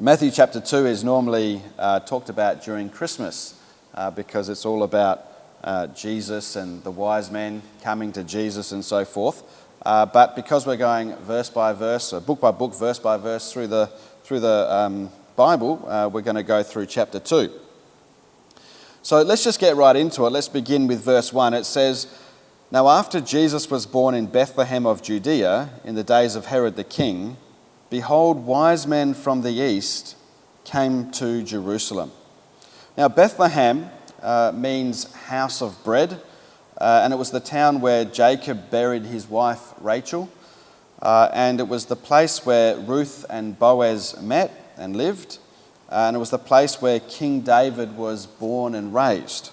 Matthew chapter 2 is normally talked about during Christmas because it's all about Jesus and the wise men coming to Jesus and so forth. But because we're going verse by verse, or book by book, verse by verse through the Bible, we're going to go through chapter 2. So let's just get right into it. Let's begin with verse 1. It says, "Now after Jesus was born in Bethlehem of Judea in the days of Herod the king, behold, wise men from the east came to Jerusalem." Now Bethlehem means house of bread, and it was the town where Jacob buried his wife Rachel, and it was the place where Ruth and Boaz met and lived, and it was the place where King David was born and raised.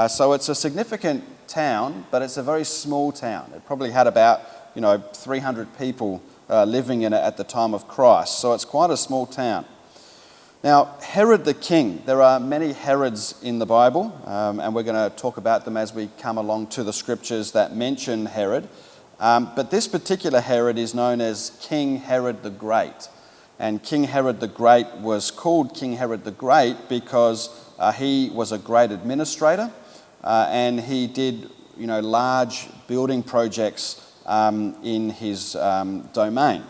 So it's a significant town, but it's a very small town. It probably had about 300 people living in it at the time of Christ. So it's quite a small town. Now, Herod the king, there are many Herods in the Bible, and we're going to talk about them as we come along to the scriptures that mention Herod. But this particular Herod is known as King Herod the Great. And King Herod the Great was called King Herod the Great because he was a great administrator, and he did large building projects in his domain.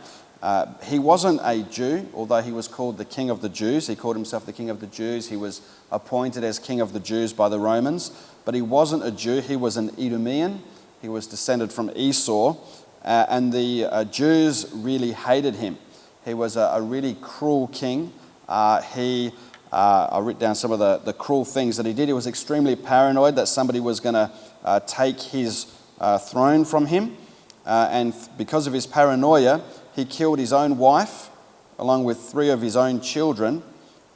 He wasn't a Jew, although he was called the King of the Jews. He called himself the King of the Jews. He was appointed as King of the Jews by the Romans, but he wasn't a Jew. He was an Edomian. He was descended from Esau, and the Jews really hated him. He was a really cruel king. I wrote down some of the cruel things that he did. He was extremely paranoid that somebody was going to take his throne from him. And because of his paranoia, he killed his own wife, along with 3 of his own children,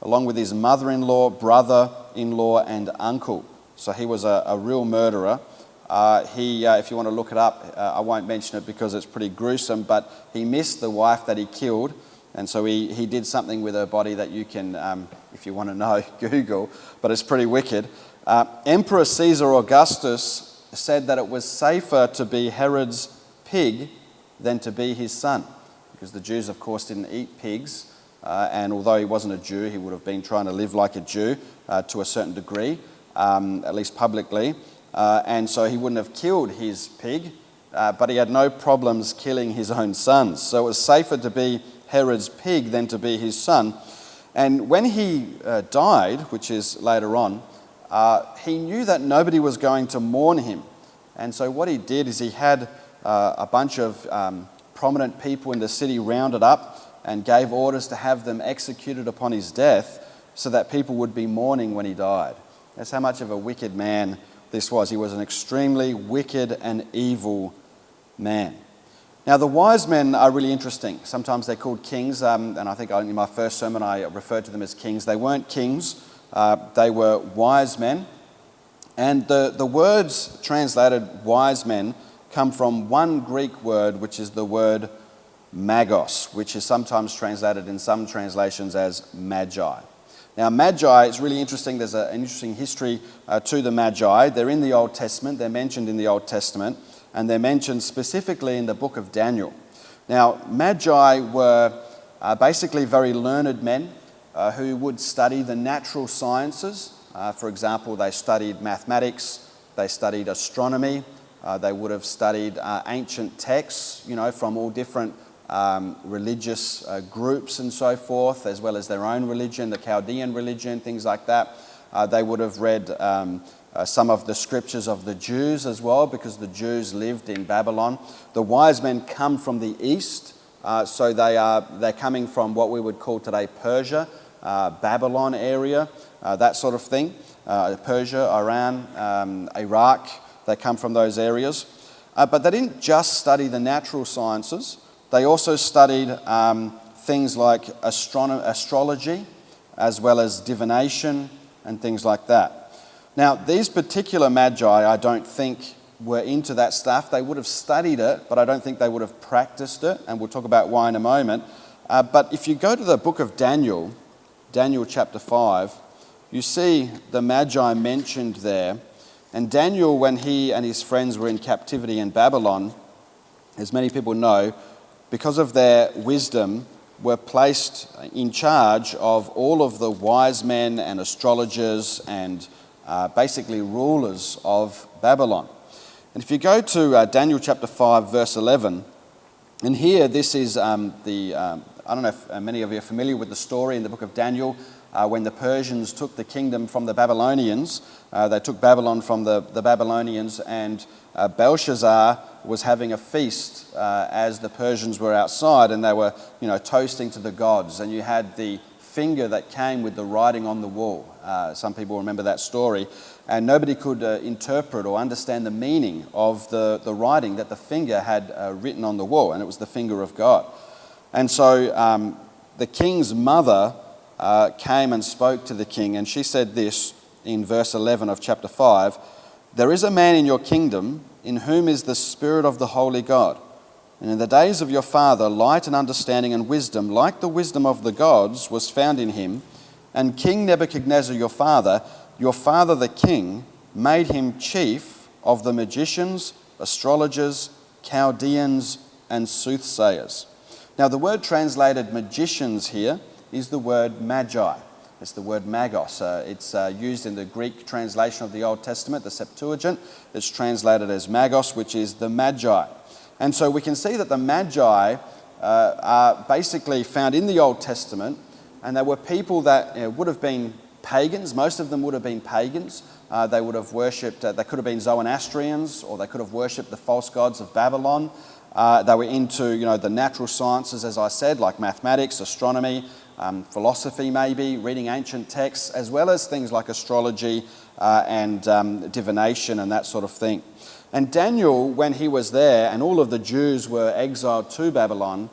along with his mother-in-law, brother-in-law, and uncle. So he was a real murderer. If you want to look it up, I won't mention it because it's pretty gruesome, but he missed the wife that he killed, and so he did something with her body that you can, if you want to know, Google, but it's pretty wicked. Emperor Caesar Augustus said that it was safer to be Herod's pig than to be his son, because the Jews, of course, didn't eat pigs, and although he wasn't a Jew, he would have been trying to live like a Jew to a certain degree, at least publicly. And so he wouldn't have killed his pig, but he had no problems killing his own sons. So it was safer to be Herod's pig than to be his son. And when he died, which is later on, he knew that nobody was going to mourn him. And so what he did is he had a bunch of prominent people in the city rounded up and gave orders to have them executed upon his death so that people would be mourning when he died. That's how much of a wicked man this was. He was an extremely wicked and evil man. Now, the wise men are really interesting. Sometimes they're called kings, and I think in my first sermon I referred to them as kings. They weren't kings, they were wise men. And the words translated wise men come from one Greek word, which is the word magos, which is sometimes translated in some translations as magi. Now, Magi is really interesting. There's an interesting history to the Magi. They're in the Old Testament. They're mentioned in the Old Testament, and they're mentioned specifically in the book of Daniel. Now, Magi were basically very learned men who would study the natural sciences. For example, they studied mathematics, they studied astronomy, they would have studied ancient texts, from all different religious groups and so forth, as well as their own religion, the Chaldean religion, things like that. They would have read some of the scriptures of the Jews as well, because the Jews lived in Babylon. The wise men come from the east, so they're coming from what we would call today Persia, Babylon area, that sort of thing. Persia, Iran, Iraq, they come from those areas. But they didn't just study the natural sciences. They also studied things like astrology, as well as divination and things like that. Now, these particular Magi, I don't think, were into that stuff. They would have studied it, but I don't think they would have practiced it, and we'll talk about why in a moment. But if you go to the book of Daniel, Daniel chapter 5, you see the Magi mentioned there. And Daniel, when he and his friends were in captivity in Babylon, as many people know, because of their wisdom, were placed in charge of all of the wise men and astrologers and basically rulers of Babylon. And if you go to Daniel chapter 5, verse 11, and here this is I don't know if many of you are familiar with the story in the book of Daniel, when the Persians took the kingdom from the Babylonians. They took Babylon from the Babylonians, and Belshazzar was having a feast as the Persians were outside, and they were, toasting to the gods. And you had the finger that came with the writing on the wall. Some people remember that story. And nobody could interpret or understand the meaning of the writing that the finger had written on the wall, and it was the finger of God. And so the king's mother came and spoke to the king, and she said this in verse 11 of chapter 5, "There is a man in your kingdom in whom is the Spirit of the Holy God. And in the days of your father, light and understanding and wisdom, like the wisdom of the gods, was found in him. And King Nebuchadnezzar, your father the king, made him chief of the magicians, astrologers, Chaldeans, and soothsayers." Now, the word translated magicians here is the word Magi. It's the word magos. It's used in the Greek translation of the Old Testament, the Septuagint. It's translated as magos, which is the Magi. And so we can see that the Magi are basically found in the Old Testament, and they were people that would have been pagans. Most of them would have been pagans. They would have worshipped, they could have been Zoroastrians, or they could have worshipped the false gods of Babylon. They were into, the natural sciences, as I said, like mathematics, astronomy, philosophy maybe, reading ancient texts, as well as things like astrology and divination and that sort of thing. And Daniel, when he was there and all of the Jews were exiled to Babylon,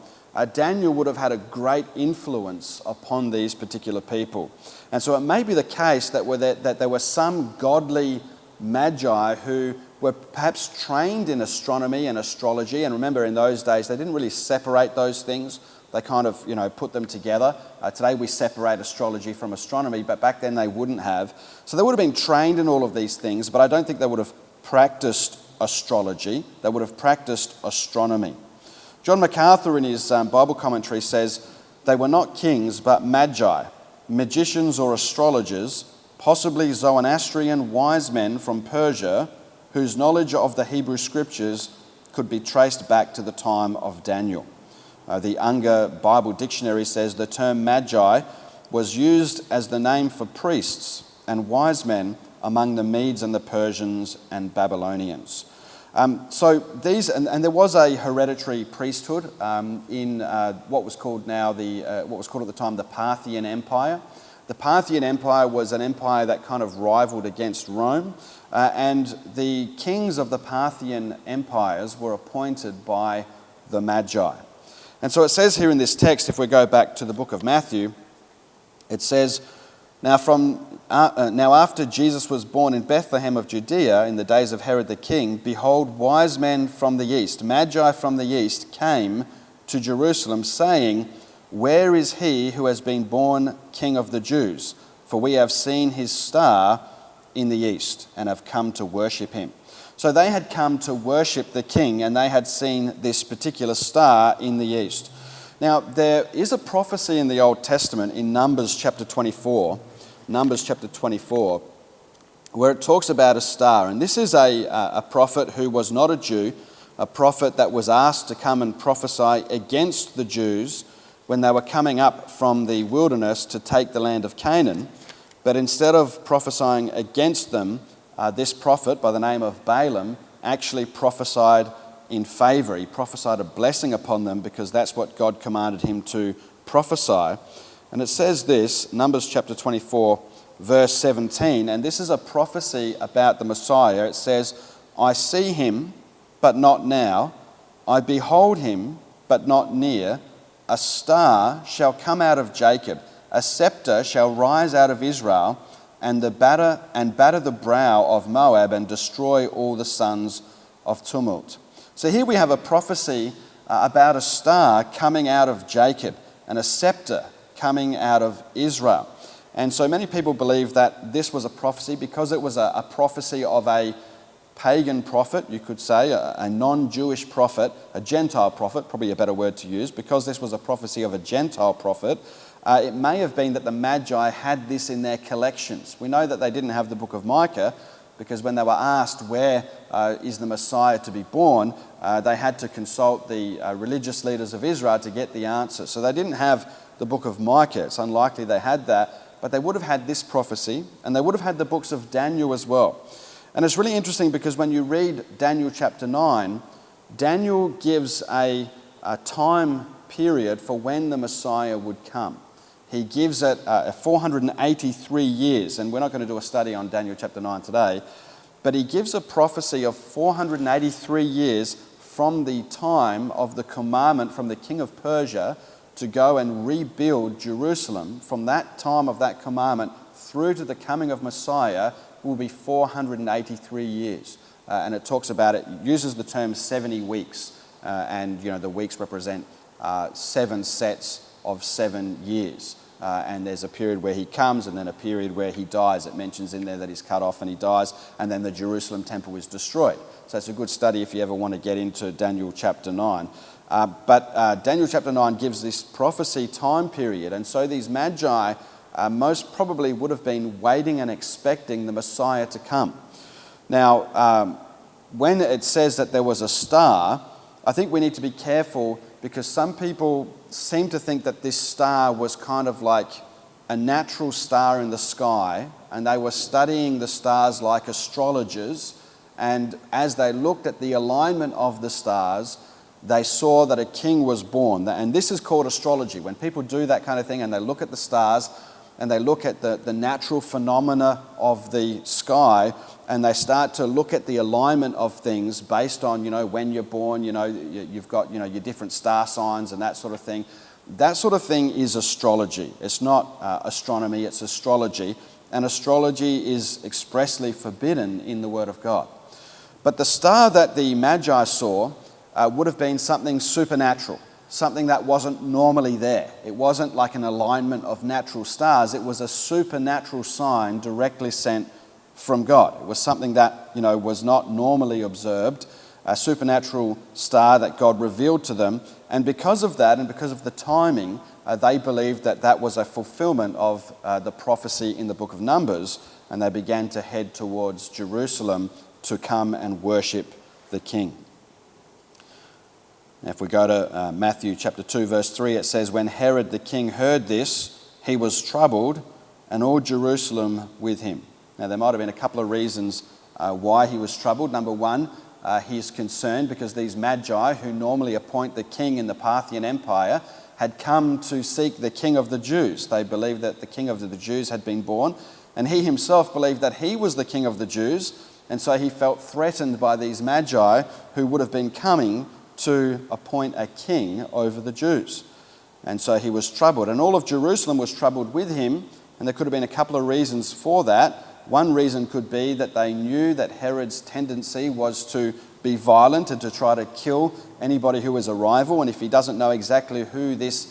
Daniel would have had a great influence upon these particular people. And so it may be the case that there were some godly magi who were perhaps trained in astronomy and astrology. And remember, in those days, they didn't really separate those things. They kind of, put them together. Today we separate astrology from astronomy, but back then they wouldn't have. So they would have been trained in all of these things, but I don't think they would have practiced astrology. They would have practiced astronomy. John MacArthur in his Bible commentary says, "They were not kings, but magi, magicians or astrologers, possibly Zoroastrian wise men from Persia, whose knowledge of the Hebrew scriptures could be traced back to the time of Daniel." The Unger Bible Dictionary says the term magi was used as the name for priests and wise men among the Medes and the Persians and Babylonians. So these, and there was a hereditary priesthood in what was called at the time the Parthian Empire. The Parthian Empire was an empire that kind of rivaled against Rome, and the kings of the Parthian empires were appointed by the Magi. And so it says here in this text, if we go back to the book of Matthew, it says, Now after Jesus was born in Bethlehem of Judea in the days of Herod the king, behold, wise men from the east, Magi from the east, came to Jerusalem, saying, Where is he who has been born King of the Jews? For we have seen his star in the east and have come to worship him. So they had come to worship the king, and they had seen this particular star in the east. Now, there is a prophecy in the Old Testament in Numbers chapter 24, where it talks about a star. And this is a prophet who was not a Jew, a prophet that was asked to come and prophesy against the Jews when they were coming up from the wilderness to take the land of Canaan. But instead of prophesying against them, this prophet by the name of Balaam actually prophesied in favor. He prophesied a blessing upon them because that's what God commanded him to prophesy. And it says this, Numbers chapter 24, verse 17, and this is a prophecy about the Messiah. It says, I see him, but not now. I behold him, but not near. A star shall come out of Jacob. A scepter shall rise out of Israel, and batter the brow of Moab, and destroy all the sons of tumult. So here we have a prophecy about a star coming out of Jacob, and a scepter coming out of Israel. And so many people believe that this was a prophecy because it was a prophecy of a pagan prophet, you could say, a non-Jewish prophet, a Gentile prophet, probably a better word to use, because this was a prophecy of a Gentile prophet. It may have been that the Magi had this in their collections. We know that they didn't have the book of Micah, because when they were asked where is the Messiah to be born, they had to consult the religious leaders of Israel to get the answer. So they didn't have the book of Micah. It's unlikely they had that, but they would have had this prophecy, and they would have had the books of Daniel as well. And it's really interesting because when you read Daniel chapter 9, Daniel gives a time period for when the Messiah would come. He gives it 483 years, and we're not going to do a study on Daniel chapter 9 today, but he gives a prophecy of 483 years from the time of the commandment from the king of Persia to go and rebuild Jerusalem. From that time of that commandment through to the coming of Messiah will be 483 years. And it talks about it, uses the term 70 weeks, and the weeks represent 7 sets of 7 years. And there's a period where he comes and then a period where he dies. It mentions in there that he's cut off and he dies, and then the Jerusalem temple is destroyed. So it's a good study if you ever want to get into Daniel chapter 9. But Daniel chapter 9 gives this prophecy time period, and so these Magi most probably would have been waiting and expecting the Messiah to come. Now, when it says that there was a star, I think we need to be careful because some people seem to think that this star was kind of like a natural star in the sky, and they were studying the stars like astrologers, and as they looked at the alignment of the stars, they saw that a king was born. And this is called astrology. When people do that kind of thing and they look at the stars and they look at the natural phenomena of the sky, and they start to look at the alignment of things based on, when you're born, you've got, your different star signs and that sort of thing. That sort of thing is astrology. It's not astronomy, it's astrology. And astrology is expressly forbidden in the Word of God. But the star that the Magi saw would have been something supernatural, something that wasn't normally there. It wasn't like an alignment of natural stars. It was a supernatural sign directly sent from God. It was something that, was not normally observed, a supernatural star that God revealed to them. And because of that, and because of the timing, they believed that that was a fulfillment of the prophecy in the book of Numbers, and they began to head towards Jerusalem to come and worship the King. Now, if we go to Matthew chapter 2, verse 3, it says, "When Herod the king heard this, he was troubled, and all Jerusalem with him." Now, there might have been a couple of reasons why he was troubled. Number one, he's concerned because these Magi, who normally appoint the king in the Parthian Empire, had come to seek the king of the Jews. They believed that the king of the Jews had been born, and he himself believed that he was the king of the Jews, and so he felt threatened by these Magi who would have been coming to appoint a king over the Jews. And so he was troubled, and all of Jerusalem was troubled with him, and there could have been a couple of reasons for that. One reason could be that they knew that Herod's tendency was to be violent and to try to kill anybody who was a rival, and if he doesn't know exactly who this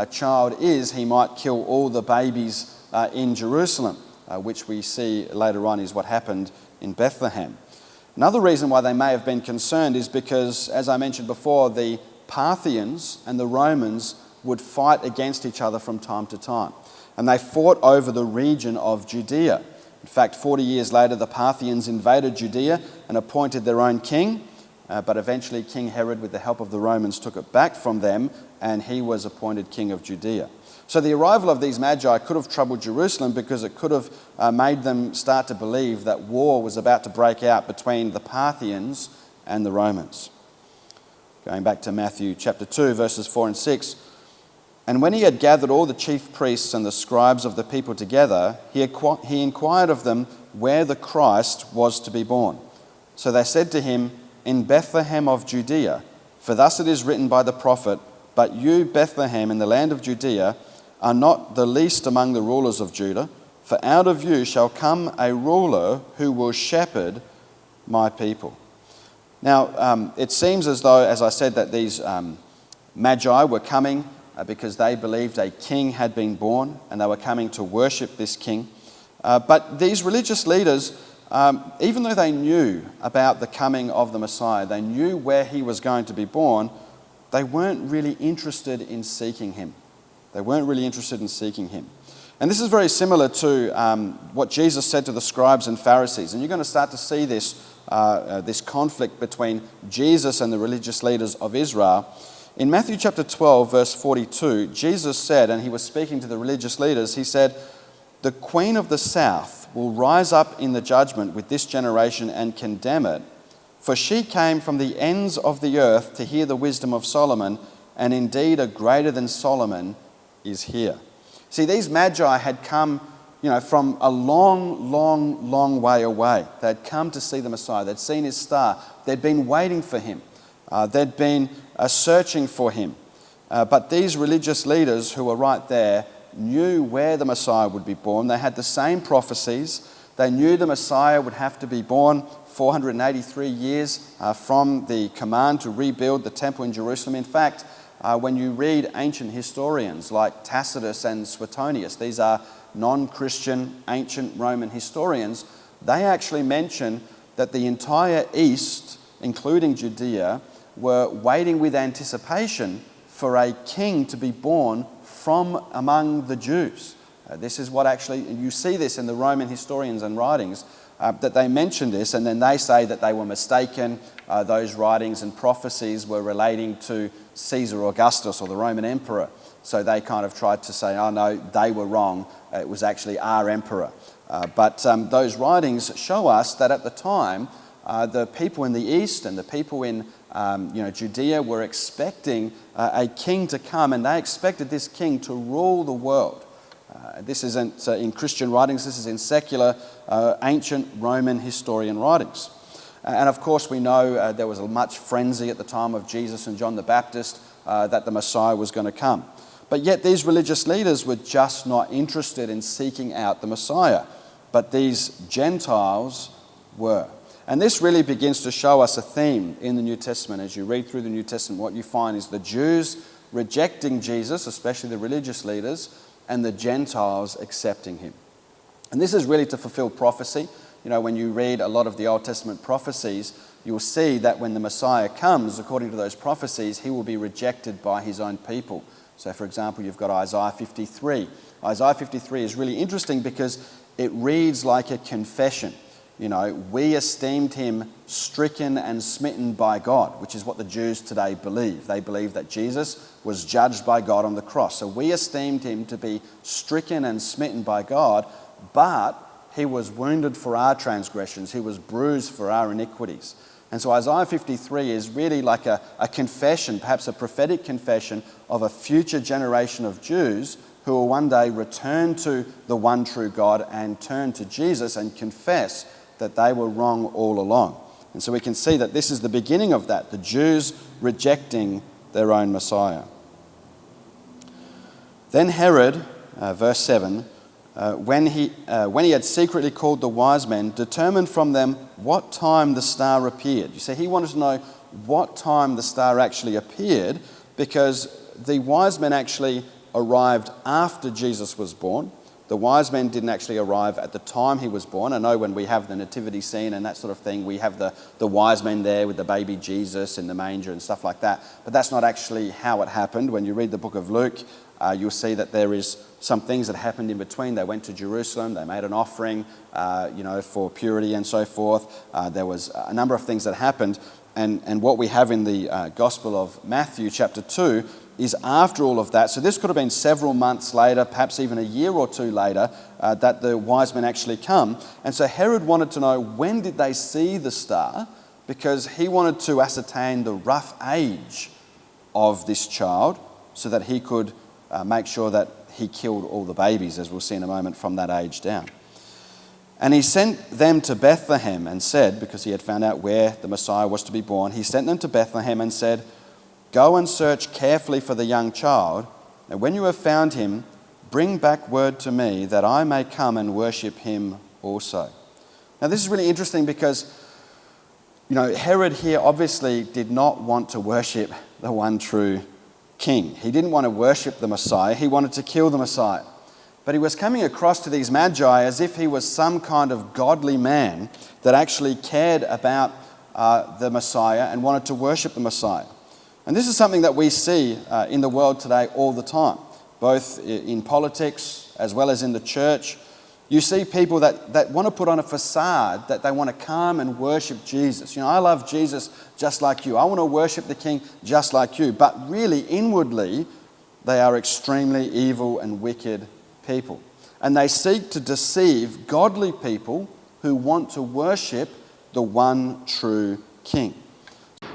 child is, he might kill all the babies in Jerusalem, which we see later on is what happened in Bethlehem. Another reason why they may have been concerned is because, as I mentioned before, the Parthians and the Romans would fight against each other from time to time. And they fought over the region of Judea. In fact, 40 years later, the Parthians invaded Judea and appointed their own king. But eventually, King Herod, with the help of the Romans, took it back from them, and he was appointed king of Judea. So the arrival of these Magi could have troubled Jerusalem because it could have made them start to believe that war was about to break out between the Parthians and the Romans. Going back to Matthew chapter 2, verses 4 and 6. "And when he had gathered all the chief priests and the scribes of the people together, he inquired of them where the Christ was to be born. So they said to him, 'In Bethlehem of Judea, for thus it is written by the prophet, but you, Bethlehem, in the land of Judea, are not the least among the rulers of Judah, for out of you shall come a ruler who will shepherd my people.'" Now, it seems as though, as I said, that these Magi were coming because they believed a king had been born, and they were coming to worship this king. But these religious leaders even though they knew about the coming of the Messiah, they knew where he was going to be born, they weren't really interested in seeking him. They weren't really interested in seeking him. And this is very similar to what Jesus said to the scribes and Pharisees. And you're going to start to see this conflict between Jesus and the religious leaders of Israel. In Matthew chapter 12, verse 42, Jesus said, and he was speaking to the religious leaders, he said, "The queen of the south will rise up in the judgment with this generation and condemn it, for she came from the ends of the earth to hear the wisdom of Solomon, and indeed a greater than Solomon is here." See, these Magi had come, from a long way away. They'd come to see the Messiah. They'd seen his star. They'd been waiting for him. They'd been searching for him. But these religious leaders who were right there knew where the Messiah would be born. They had the same prophecies. They knew the Messiah would have to be born 483 years from the command to rebuild the temple in Jerusalem. In fact, when you read ancient historians like Tacitus and Suetonius, these are non-Christian ancient Roman historians, they actually mention that the entire East, including Judea, were waiting with anticipation for a king to be born from among the Jews. This is what actually, you see this in the Roman historians and writings, that they mention this, and then they say that they were mistaken. Those writings and prophecies were relating to Caesar Augustus, or the Roman emperor. So they kind of tried to say, oh no, they were wrong. It was actually our emperor. But those writings show us that at the time, the people in the East and the people in Judea were expecting a king to come, and they expected this king to rule the world. This isn't in Christian writings, this is in secular, ancient Roman historian writings. And of course we know there was much frenzy at the time of Jesus and John the Baptist that the Messiah was going to come. But yet these religious leaders were just not interested in seeking out the Messiah. But these Gentiles were. And this really begins to show us a theme in the New Testament. As you read through the New Testament, what you find is the Jews rejecting Jesus, especially the religious leaders, and the Gentiles accepting him. And this is really to fulfill prophecy. When you read a lot of the Old Testament prophecies, you'll see that when the Messiah comes, according to those prophecies, he will be rejected by his own people. So, for example, you've got Isaiah 53. Isaiah 53 is really interesting because it reads like a confession. We esteemed him stricken and smitten by God, which is what the Jews today believe. They believe that Jesus was judged by God on the cross. So we esteemed him to be stricken and smitten by God, but he was wounded for our transgressions. He was bruised for our iniquities. And so Isaiah 53 is really like a confession, perhaps a prophetic confession of a future generation of Jews who will one day return to the one true God and turn to Jesus and confess that they were wrong all along. And so we can see that this is the beginning of that, the Jews rejecting their own Messiah. Then Herod, verse 7, when he had secretly called the wise men, determined from them what time the star appeared. You see, he wanted to know what time the star actually appeared, because the wise men actually arrived after Jesus was born. The wise men didn't actually arrive at the time he was born. I know when we have the nativity scene and that sort of thing, we have the wise men there with the baby Jesus in the manger and stuff like that. But that's not actually how it happened. When you read the book of Luke, you'll see that there is some things that happened in between. They went to Jerusalem, they made an offering, for purity and so forth. There was a number of things that happened. And what we have in the Gospel of Matthew chapter 2 is after all of that. So this could have been several months later, perhaps even a year or two later, that the wise men actually come. And so Herod wanted to know, when did they see the star? Because he wanted to ascertain the rough age of this child so that he could make sure that he killed all the babies, as we'll see in a moment, from that age down. And he sent them to Bethlehem and said, because he had found out where the Messiah was to be born, he sent them to Bethlehem and said, "Go and search carefully for the young child, and when you have found him, bring back word to me that I may come and worship him also." Now this is really interesting because, Herod here obviously did not want to worship the one true king. He didn't want to worship the Messiah. He wanted to kill the Messiah. but he was coming across to these Magi as if he was some kind of godly man that actually cared about the Messiah and wanted to worship the Messiah. And this is something that we see in the world today all the time, both in politics as well as in the church. You see people that want to put on a facade that they want to come and worship Jesus. You know, I love Jesus just like you. I want to worship the King just like you. But really, inwardly, they are extremely evil and wicked people. And they seek to deceive godly people who want to worship the one true King.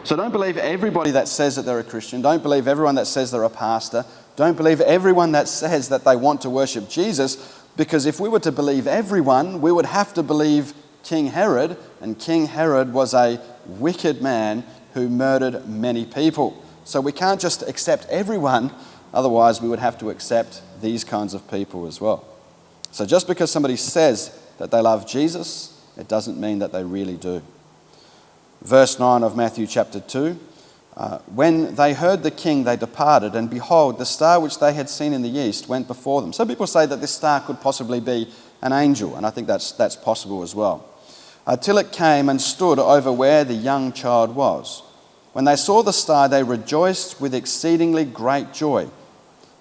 So don't believe everybody that says that they're a Christian. Don't believe everyone that says they're a pastor. Don't believe everyone that says that they want to worship Jesus, because if we were to believe everyone, we would have to believe King Herod, and King Herod was a wicked man who murdered many people. So we can't just accept everyone, otherwise we would have to accept these kinds of people as well. So just because somebody says that they love Jesus, it doesn't mean that they really do. Verse 9 of Matthew chapter 2, when they heard the king, they departed, and behold, the star which they had seen in the east went before them. Some people say that this star could possibly be an angel, and I think that's possible as well. Till it came and stood over where the young child was. When they saw the star, they rejoiced with exceedingly great joy.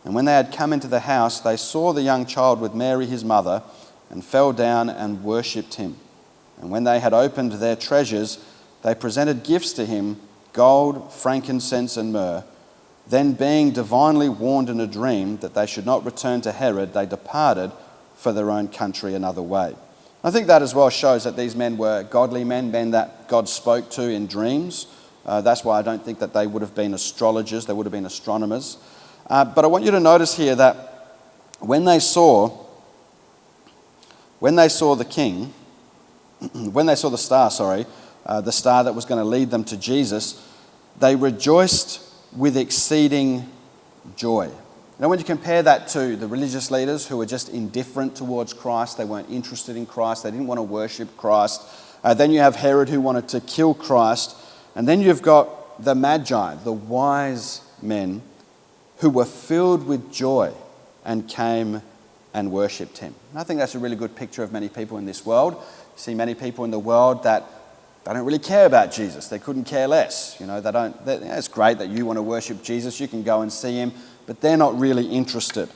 And when they had come into the house, they saw the young child with Mary his mother, and fell down and worshipped him. And when they had opened their treasures, they presented gifts to him, gold, frankincense, and myrrh. Then, being divinely warned in a dream that they should not return to Herod, they departed for their own country another way. I think that as well shows that these men were godly men that God spoke to in dreams. That's why I don't think that they would have been astrologers, they would have been astronomers. But I want you to notice here that when they saw the king, when they saw the star, the star that was going to lead them to Jesus, they rejoiced with exceeding joy. Now, when you compare that to the religious leaders who were just indifferent towards Christ, they weren't interested in Christ, they didn't want to worship Christ. Then you have Herod who wanted to kill Christ. And then you've got the Magi, the wise men, who were filled with joy and came and worshipped him. And I think that's a really good picture of many people in this world. You see many people in the world that they don't really care about Jesus. They couldn't care less. It's great that you want to worship Jesus. You can go and see him, but they're not really interested.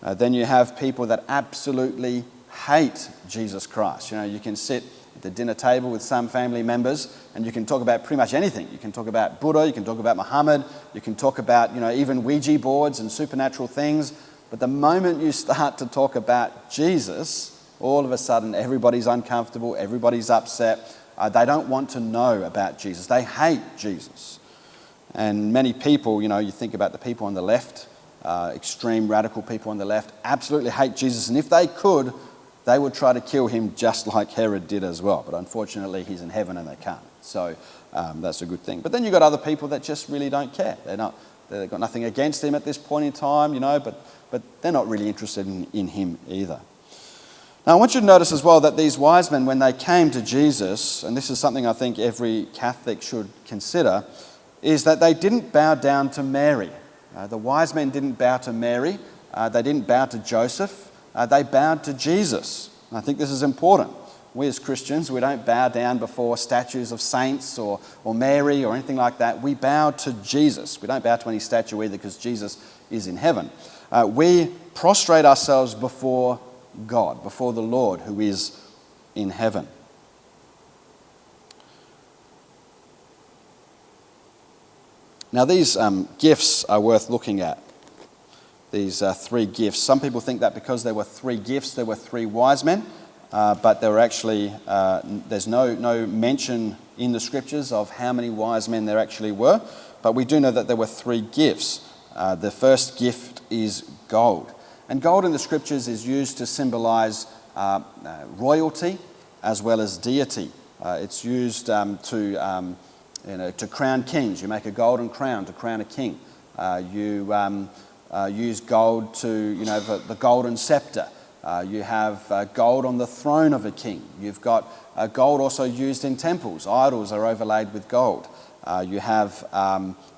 Then you have people that absolutely hate Jesus Christ. You can sit at the dinner table with some family members and you can talk about pretty much anything. You can talk about Buddha, you can talk about Muhammad, you can talk about, even Ouija boards and supernatural things. But the moment you start to talk about Jesus, all of a sudden everybody's uncomfortable, everybody's upset. They don't want to know about Jesus. They hate Jesus. And many people, you think about the people on the left, extreme radical people on the left, absolutely hate Jesus. And if they could, they would try to kill him just like Herod did as well. But unfortunately, he's in heaven and they can't. So that's a good thing. But then you've got other people that just really don't care. They've got nothing against him at this point in time, but they're not really interested in him either. Now, I want you to notice as well that these wise men, when they came to Jesus, and this is something I think every Catholic should consider, is that they didn't bow down to Mary. The wise men didn't bow to Mary. They didn't bow to Joseph. They bowed to Jesus. And I think this is important. We as Christians, we don't bow down before statues of saints or Mary or anything like that. We bow to Jesus. We don't bow to any statue either because Jesus is in heaven. We prostrate ourselves before God, before the Lord who is in heaven. Now these gifts are worth looking at. These three gifts. Some people think that because there were three gifts, there were three wise men, but there were actually, there's no mention in the scriptures of how many wise men there actually were, but we do know that there were three gifts. The first gift is gold. And gold in the scriptures is used to symbolize royalty as well as deity. It's used to crown kings. You make a golden crown to crown a king. You use gold to, the golden scepter. You have gold on the throne of a king. You've got gold also used in temples. Idols are overlaid with gold. You have,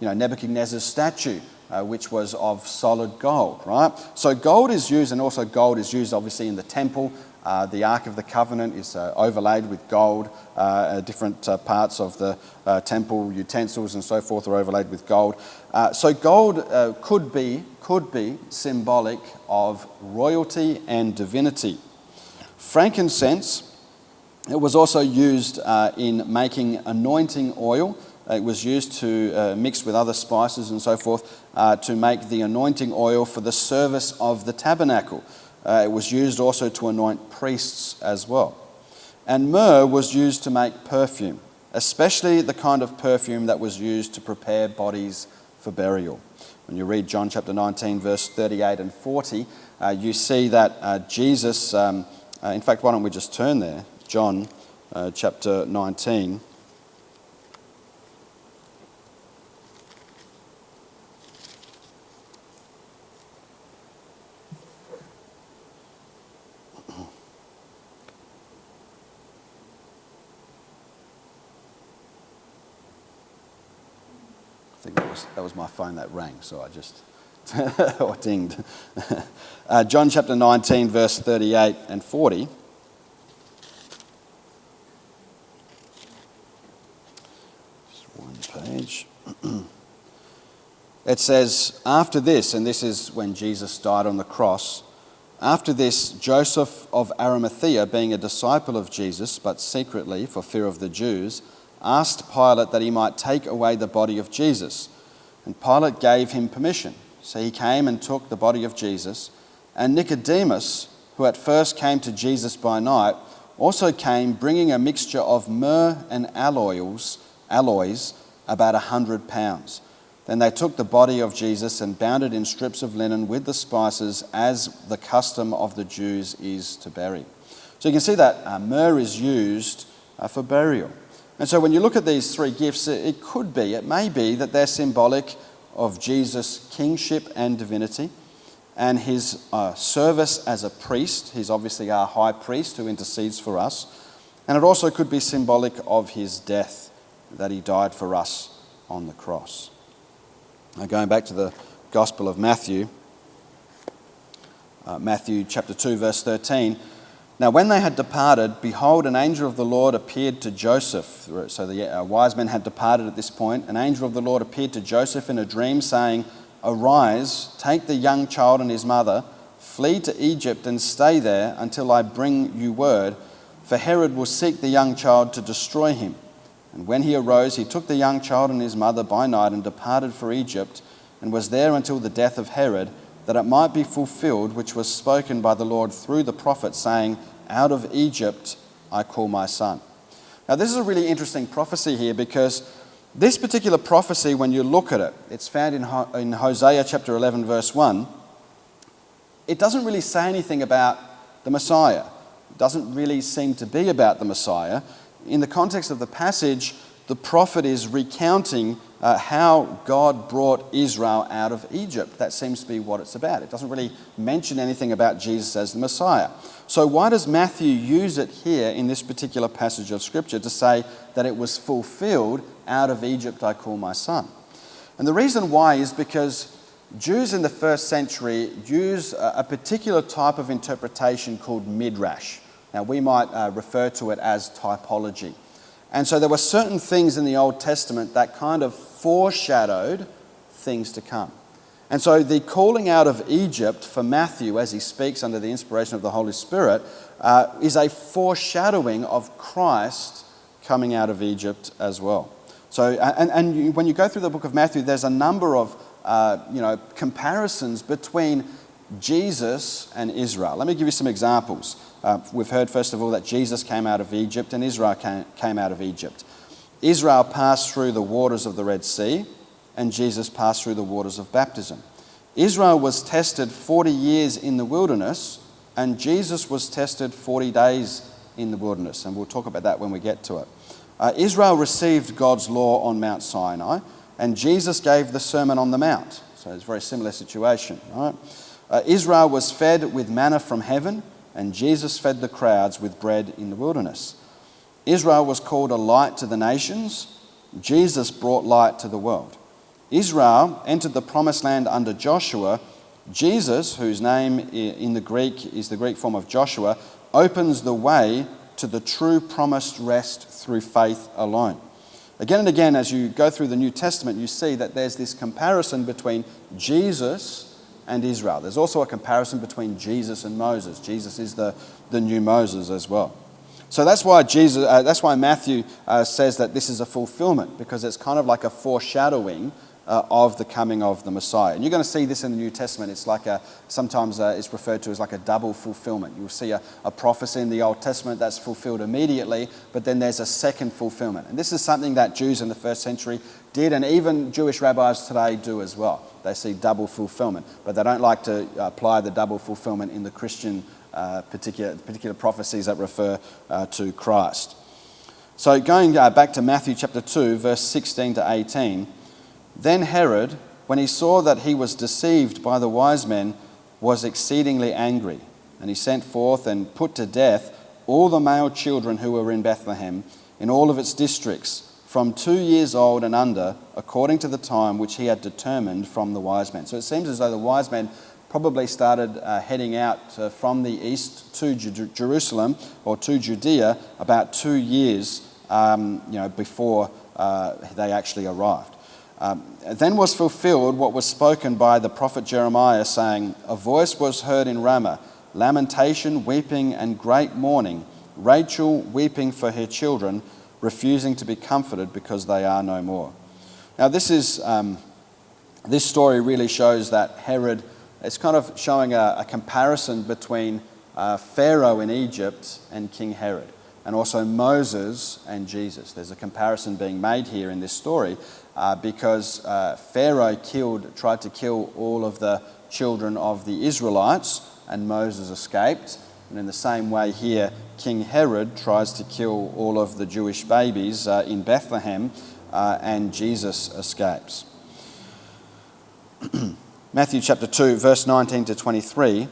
Nebuchadnezzar's statue which was of solid gold, right? So gold is used, and also gold is used obviously in the temple. The Ark of the Covenant is overlaid with gold. Different parts of the temple utensils and so forth are overlaid with gold. So gold could be symbolic of royalty and divinity. Frankincense, it was also used in making anointing oil. It was used to mix with other spices and so forth to make the anointing oil for the service of the tabernacle. It was used also to anoint priests as well. And myrrh was used to make perfume, especially the kind of perfume that was used to prepare bodies for burial. When you read John chapter 19, verse 38 and 40, you see that Jesus, in fact, why don't we just turn there? John chapter 19. I think that was my phone that rang, so I just or dinged. John chapter 19, verse 38 and 40. Just one page. It says, after this, and this is when Jesus died on the cross, after this, Joseph of Arimathea, being a disciple of Jesus, but secretly for fear of the Jews, asked Pilate that he might take away the body of Jesus. And Pilate gave him permission. So he came and took the body of Jesus. And Nicodemus, who at first came to Jesus by night, also came bringing a mixture of myrrh and alloys, about 100 pounds. Then they took the body of Jesus and bound it in strips of linen with the spices, as the custom of the Jews is to bury. So you can see that myrrh is used for burial. And so when you look at these three gifts, it may be that they're symbolic of Jesus' kingship and divinity and his service as a priest. He's obviously our high priest who intercedes for us. And it also could be symbolic of his death, that he died for us on the cross. Now going back to the Gospel of Matthew, Matthew chapter 2, verse 13, now when they had departed, behold, an angel of the Lord appeared to Joseph. So the wise men had departed at this point. An angel of the Lord appeared to Joseph in a dream, saying, arise, take the young child and his mother, flee to Egypt and stay there until I bring you word, for Herod will seek the young child to destroy him. And when he arose, he took the young child and his mother by night and departed for Egypt, and was there until the death of Herod, that it might be fulfilled which was spoken by the Lord through the prophet, saying, out of Egypt I call my son. Now this is a really interesting prophecy here, because this particular prophecy, when you look at it, it's found in Hosea chapter 11 verse 1. It doesn't really say anything about the Messiah. It doesn't really seem to be about the Messiah. In the context of the passage, the prophet is recounting how God brought Israel out of Egypt. That seems to be what it's about. It doesn't really mention anything about Jesus as the Messiah. So why does Matthew use it here in this particular passage of Scripture to say that it was fulfilled, out of Egypt I call my son? And the reason why is because Jews in the first century use a particular type of interpretation called midrash. Now we might refer to it as typology. And so there were certain things in the Old Testament that kind of foreshadowed things to come. And so the calling out of Egypt for Matthew, as he speaks under the inspiration of the Holy Spirit, is a foreshadowing of Christ coming out of Egypt as well. So, and when you go through the book of Matthew, there's a number of comparisons between Jesus and Israel. Let me give you some examples. We've heard, first of all, that Jesus came out of Egypt and Israel came out of Egypt. Israel passed through the waters of the Red Sea, and Jesus passed through the waters of baptism. Israel was tested 40 years in the wilderness, and Jesus was tested 40 days in the wilderness, and we'll talk about that when we get to it. Israel received God's law on Mount Sinai, and Jesus gave the Sermon on the Mount. So it's a very similar situation, right? Israel was fed with manna from heaven, and Jesus fed the crowds with bread in the wilderness. Israel was called a light to the nations. Jesus brought light to the world. Israel entered the promised land under Joshua. Jesus, whose name in the Greek is the Greek form of Joshua, opens the way to the true promised rest through faith alone. Again and again, as you go through the New Testament, you see that there's this comparison between Jesus and Israel. There's also a comparison between Jesus and Moses. Jesus is the new Moses as well. So that's why Matthew says that this is a fulfillment, because it's kind of like a foreshadowing of the coming of the Messiah. And you're going to see this in the New Testament. It's like sometimes it's referred to as like a double fulfillment. You'll see a prophecy in the Old Testament that's fulfilled immediately, but then there's a second fulfillment. And this is something that Jews in the first century did, and even Jewish rabbis today do as well. They see double fulfillment, but they don't like to apply the double fulfillment in the Christian particular prophecies that refer to Christ. So going back to Matthew chapter 2, verse 16 to 18, then Herod, when he saw that he was deceived by the wise men, was exceedingly angry, and he sent forth and put to death all the male children who were in Bethlehem, in all of its districts, from 2 years old and under, according to the time which he had determined from the wise men. So it seems as though the wise men probably started heading out from the east to Jerusalem or to Judea about 2 years before they actually arrived. Then was fulfilled what was spoken by the prophet Jeremiah, saying, "A voice was heard in Ramah, lamentation, weeping, and great mourning, Rachel weeping for her children, refusing to be comforted because they are no more." Now this story really shows that Herod, it's kind of showing a comparison between Pharaoh in Egypt and King Herod, and also Moses and Jesus. There's a comparison being made here in this story because Pharaoh tried to kill all of the children of the Israelites, and Moses escaped. And in the same way here, King Herod tries to kill all of the Jewish babies in Bethlehem, and Jesus escapes. Matthew chapter 2, verse 19 to 23.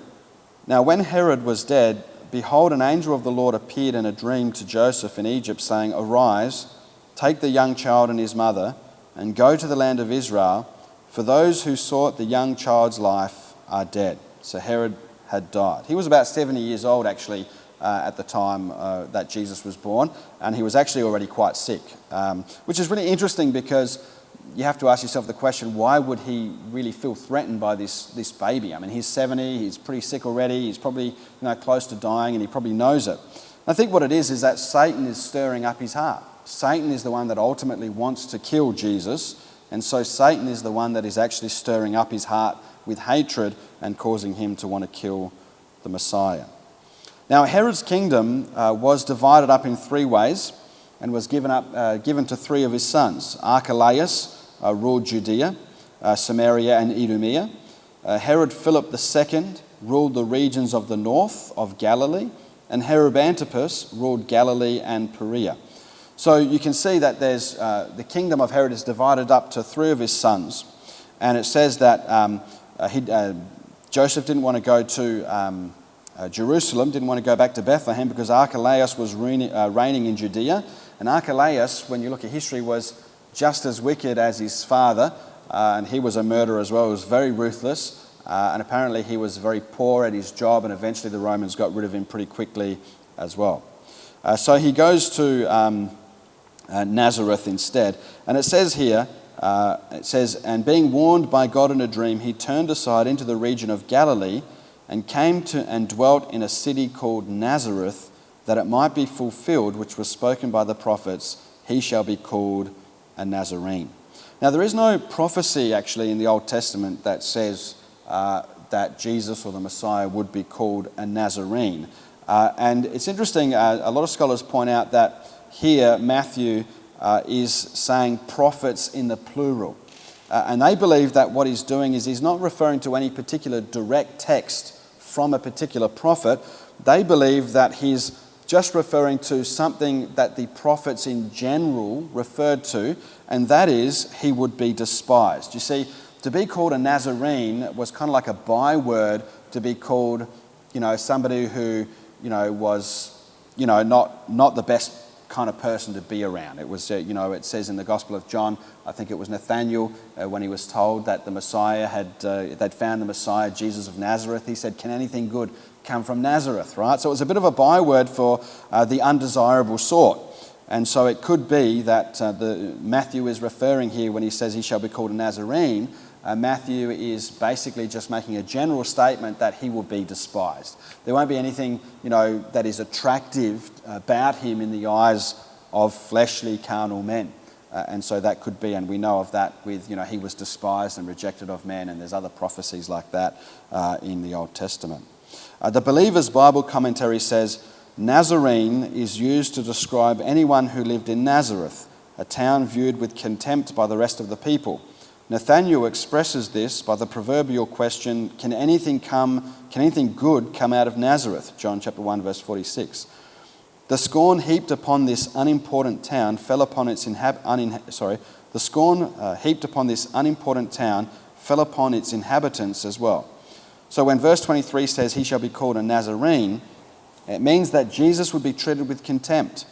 Now when Herod was dead, behold, an angel of the Lord appeared in a dream to Joseph in Egypt, saying, "Arise, take the young child and his mother, and go to the land of Israel, for those who sought the young child's life are dead." So Herod had died. He was about 70 years old, actually, at the time that Jesus was born, and he was actually already quite sick, which is really interesting because you have to ask yourself the question, why would he really feel threatened by this baby? I mean, he's 70, he's pretty sick already, he's probably close to dying, and he probably knows it. I think what it is that Satan is stirring up his heart. Satan is the one that ultimately wants to kill Jesus, and so Satan is the one that is actually stirring up his heart with hatred and causing him to want to kill the Messiah. Now, Herod's kingdom was divided up in 3 ways and was given to 3 of his sons. Archelaus ruled Judea, Samaria, and Idumea. Herod Philip II ruled the regions of the north of Galilee, and Herod Antipas ruled Galilee and Perea. So you can see that there's the kingdom of Herod is divided up to 3 of his sons, and it says that Joseph didn't want to go to Jerusalem, didn't want to go back to Bethlehem because Archelaus was reigning in Judea. And Archelaus, when you look at history, was just as wicked as his father, and he was a murderer as well. He was very ruthless, and apparently he was very poor at his job, and eventually the Romans got rid of him pretty quickly as well. So he goes to Nazareth instead. And it says here, and being warned by God in a dream, he turned aside into the region of Galilee and came to and dwelt in a city called Nazareth, that it might be fulfilled, which was spoken by the prophets, he shall be called a Nazarene. Now, there is no prophecy actually in the Old Testament that says that Jesus or the Messiah would be called a Nazarene. And it's interesting, a lot of scholars point out that here Matthew is saying prophets in the plural. And they believe that what he's doing is he's not referring to any particular direct text from a particular prophet. They believe that he's just referring to something that the prophets in general referred to, and that is he would be despised. You see, to be called a Nazarene was kind of like a byword to be called, somebody who, was, not the best kind of person to be around. It was, it says in the Gospel of John, I think it was Nathanael, when he was told that the Messiah they'd found the Messiah, Jesus of Nazareth, he said, "Can anything good come from Nazareth?" Right? So it was a bit of a byword for the undesirable sort. And so it could be that Matthew is referring here when he says he shall be called a Nazarene. Matthew is basically just making a general statement that he will be despised. There won't be anything, that is attractive about him in the eyes of fleshly, carnal men. And so that could be, and we know of that with, he was despised and rejected of men, and there's other prophecies like that in the Old Testament. The Believer's Bible commentary says, Nazarene is used to describe anyone who lived in Nazareth, a town viewed with contempt by the rest of the people. Nathanael expresses this by the proverbial question, can anything good come out of Nazareth? John chapter 1, verse 46. The scorn heaped upon this unimportant town fell upon its inhabitants as well. So when verse 23 says he shall be called a Nazarene, it means that Jesus would be treated with contempt.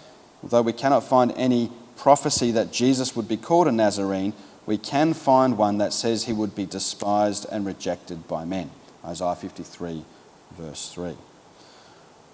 Although we cannot find any prophecy that Jesus would be called a Nazarene, we can find one that says he would be despised and rejected by men. Isaiah 53, verse 3.